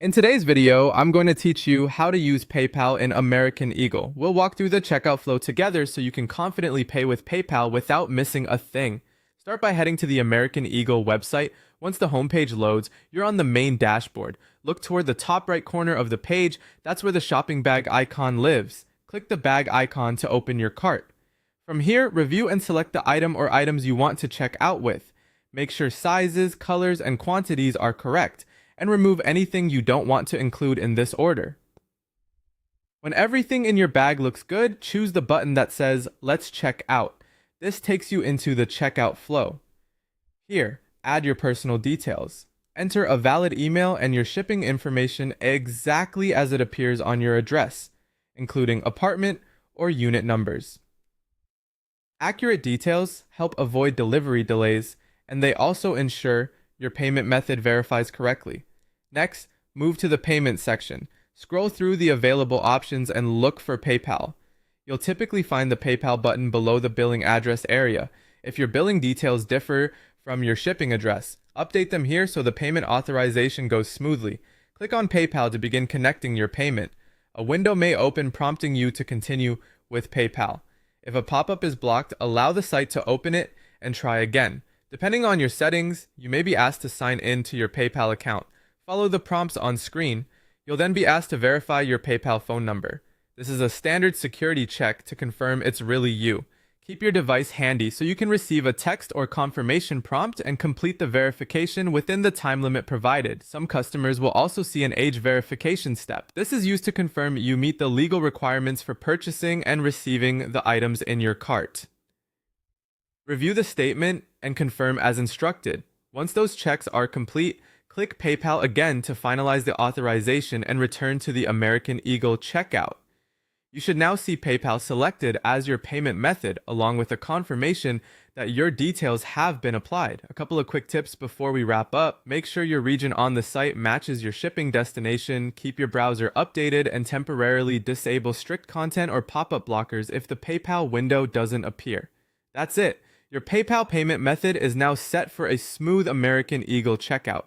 In today's video, I'm going to teach you how to use PayPal in American Eagle. We'll walk through the checkout flow together so you can confidently pay with PayPal without missing a thing. Start by heading to the American Eagle website. Once the homepage loads, you're on the main dashboard. Look toward the top right corner of the page. That's where the shopping bag icon lives. Click the bag icon to open your cart. From here, review and select the item or items you want to check out with. Make sure sizes, colors, and quantities are correct, and remove anything you don't want to include in this order. When everything in your bag looks good, choose the button that says Let's Check Out. This takes you into the checkout flow. Here, add your personal details. Enter a valid email and your shipping information exactly as it appears on your address, including apartment or unit numbers. Accurate details help avoid delivery delays, and they also ensure your payment method verifies correctly. Next, move to the payment section. Scroll through the available options and look for PayPal. You'll typically find the PayPal button below the billing address area. If your billing details differ from your shipping address, update them here so the payment authorization goes smoothly. Click on PayPal to begin connecting your payment. A window may open prompting you to continue with PayPal. If a pop-up is blocked, allow the site to open it and try again. Depending on your settings, you may be asked to sign in to your PayPal account. Follow the prompts on screen. You'll then be asked to verify your PayPal phone number. This is a standard security check to confirm it's really you. Keep your device handy so you can receive a text or confirmation prompt and complete the verification within the time limit provided. Some customers will also see an age verification step. This is used to confirm you meet the legal requirements for purchasing and receiving the items in your cart. Review the statement and confirm as instructed. Once those checks are complete, click PayPal again to finalize the authorization and return to the American Eagle checkout. You should now see PayPal selected as your payment method, along with a confirmation that your details have been applied. A couple of quick tips before we wrap up. Make sure your region on the site matches your shipping destination. Keep your browser updated and temporarily disable strict content or pop-up blockers if the PayPal window doesn't appear. That's it. Your PayPal payment method is now set for a smooth American Eagle checkout.